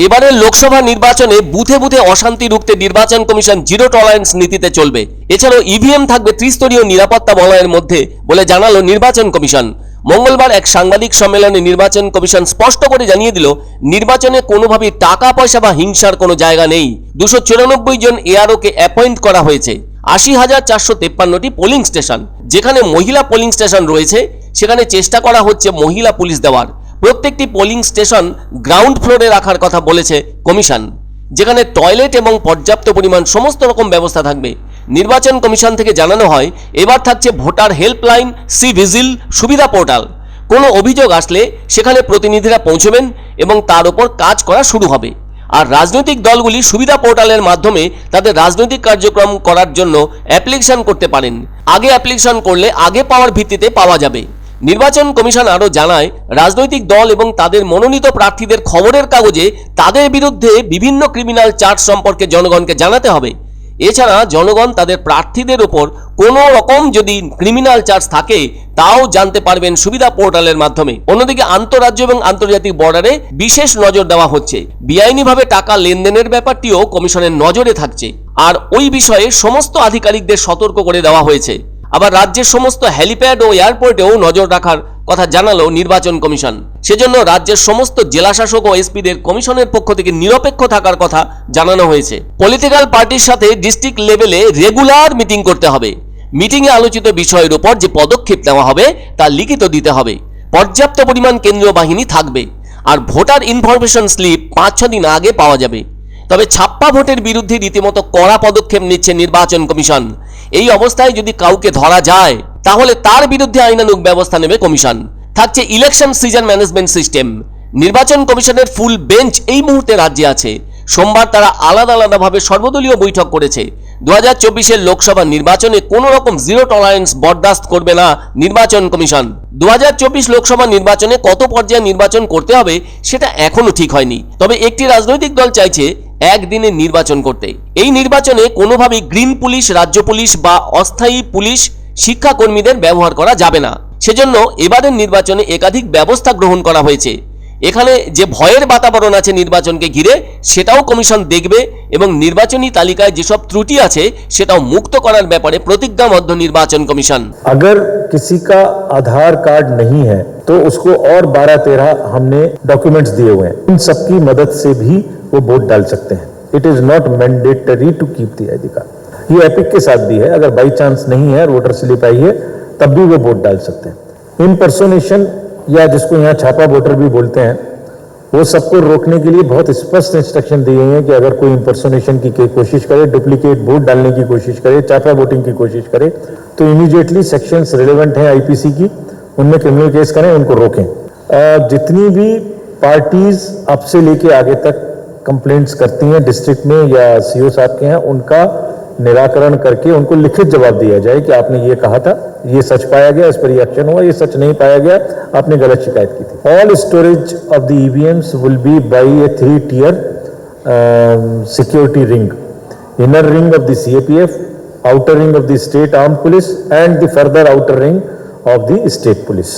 এবারের লোকসভা নির্বাচনে বুথে বুথে অশান্তি রুখতে নির্বাচন কমিশন জিরো টলারেন্স নীতিতে চলবে। এছাড়াও ইভিএম থাকবে ত্রিস্তরীয় নিরাপত্তা বলয়ের মধ্যে বলে জানালো নির্বাচন কমিশন। মঙ্গলবার এক সাংবাদিক সম্মেলনে নির্বাচন কমিশন স্পষ্ট করে জানিয়ে দিল, নির্বাচনে কোনোভাবেই টাকা পয়সা বা হিংসার কোনো জায়গা নেই। 294 জন এআরওকে অ্যাপয়েন্ট করা হয়েছে। 80,453টি পোলিং স্টেশন, যেখানে মহিলা পোলিং স্টেশন রয়েছে সেখানে চেষ্টা করা হচ্ছে মহিলা পুলিশ দেওয়ার। প্রত্যেকটি পোলিং স্টেশন গ্রাউন্ড ফ্লোরে রাখার কথা বলেছে কমিশন, যেখানে টয়লেট এবং পর্যাপ্ত পরিমাণ সমস্ত রকম ব্যবস্থা থাকবে। নির্বাচন কমিশন থেকে জানানো হয়, এবার থাকছে ভোটার হেল্পলাইন, সি ভিজিল সুবিধা পোর্টাল। কোনো অভিযোগ আসলে সেখানে প্রতিনিধিরা পৌঁছবেন এবং তার উপর কাজ করা শুরু হবে। আর রাজনৈতিক দলগুলি সুবিধা পোর্টালের মাধ্যমে তাদের রাজনৈতিক কার্যক্রম করার জন্য অ্যাপ্লিকেশন করতে পারেন। আগে অ্যাপ্লিকেশন করলে আগে পাওয়ার ভিত্তিতে পাওয়া যাবে। নির্বাচন কমিশন আরও জানায়, রাজনৈতিক দল এবং তাদের মনোনীত প্রার্থীদের খবরের কাগজে তাদের বিরুদ্ধে বিভিন্ন ক্রিমিনাল চার্জ সম্পর্কে জনগণকে জানাতে হবে। এছাড়া জনগণ তাদের প্রার্থীদের ওপর কোনো রকম যদি ক্রিমিনাল চার্জ থাকে তাও জানতে পারবেন সুবিধা পোর্টালের মাধ্যমে। অন্যদিকে আন্তঃরাজ্য এবং আন্তর্জাতিক বর্ডারে বিশেষ নজর দেওয়া হচ্ছে। বেআইনিভাবে টাকা লেনদেনের ব্যাপারটিও কমিশনের নজরে থাকছে, আর ওই বিষয়ে সমস্ত আধিকারিকদের সতর্ক করে দেওয়া হয়েছে। আবার রাজ্যের সমস্ত হেলিপ্যাড ও এয়ারপোর্টেও নজর রাখার কথা জানালো নির্বাচন কমিশন। সেজন্য রাজ্যের সমস্ত জেলাশাসক ও এসপিদের কমিশনের পক্ষ থেকে নিরপেক্ষ থাকার কথা জানানো হয়েছে। পলিটিক্যাল পার্টির সাথে ডিস্ট্রিক্ট লেভেলে রেগুলার মিটিং করতে হবে। মিটিংয়ে আলোচিত বিষয়ের উপর যে পদক্ষেপ নেওয়া হবে তা লিখিত দিতে হবে। পর্যাপ্ত পরিমাণ কেন্দ্রীয় বাহিনী থাকবে, আর ভোটার ইনফরমেশন স্লিপ 5-6 দিন আগে পাওয়া যাবে। তবে ছাপ্পা ভোটের বিরুদ্ধে রীতিমতো কড়া পদক্ষেপ নিচ্ছে নির্বাচন কমিশন। এই অবস্থায় যদি কাউকে ধরা যায় তাহলে তার বিরুদ্ধে আইনানুগ ব্যবস্থা নেবে কমিশন। থাকছে ইলেকশন সিজন ম্যানেজমেন্ট সিস্টেম। নির্বাচন কমিশনের ফুল বেঞ্চ এই মুহূর্তে রাজ্যে আছে। সোমবার তারা আলাদা আলাদাভাবে সর্বদলীয় বৈঠক করেছে। 2024-এর লোকসভা নির্বাচনে কোনো রকম জিরো টলারেন্স বরদাস্ত করবে না নির্বাচন কমিশন। 2024 লোকসভা নির্বাচনে কত পর্যায়ে নির্বাচন করতে হবে সেটা এখনো ঠিক হয়নি। তবে একটি রাজনৈতিক দল চাইছে একদিনে নির্বাচন করতে। এই নির্বাচনে কোনোভাবেই গ্রিন পুলিশ, রাজ্য পুলিশ বা অস্থায়ী পুলিশ শিক্ষাকর্মীদের ব্যবহার করা যাবে না। সেজন্য এবারের নির্বাচনে একাধিক ব্যবস্থা গ্রহণ করা হয়েছে। এখানে যে ভয়ের বাতাবরণ আছে নির্বাচনকে ঘিরে সেটাও কমিশন দেখবে এবং নির্বাচনী তালিকায় যেসব ত্রুটি আছে সেটাও মুক্ত করার ব্যাপারে প্রতিজ্ঞাবদ্ধ নির্বাচন কমিশন। अगर किसी का आधार कार्ड नहीं है तो उसको और 12-13 हमने डॉक्यूमेंट्स दिए हुए हैं, इन सबकी मदद से भी वो वोट डाल सकते हैं। It is not mandatory to keep the ID card. ये एपिक के साथ भी है, अगर बाई चांस नहीं है वोटर स्लिप आई है तब भी वो वोट डाल सकते हैं। इम्पर्सोनेशन या जिसको यहाँ छापा वोटर भी बोलते हैं, वो सबको रोकने के लिए बहुत स्पष्ट इंस्ट्रक्शन दी गई है कि अगर कोई इम्पर्सोनेशन की कोशिश करे, डुप्लीकेट वोट डालने की कोशिश करे, छापा वोटिंग की कोशिश करे तो इमीडिएटली सेक्शंस रिलेवेंट हैं आईपीसी की, उनमें क्रिमिनल केस करें, उनको रोकें। जितनी भी पार्टीज अब से लेके आगे तक कंप्लेंट्स करती हैं डिस्ट्रिक्ट में या सीओ साहब के यहाँ, उनका निराकरण करके उनको लिखित जवाब दिया जाए कि आपने ये कहा था, ये सच पाया गया, इस पर ये एक्शन हुआ, ये सच नहीं पाया गया, आपने गलत शिकायत की थी। All storage of the EVMs will be by A 3-tier security ring, inner ring of the CAPF, outer ring of the state armed police and the further outer ring of the state police.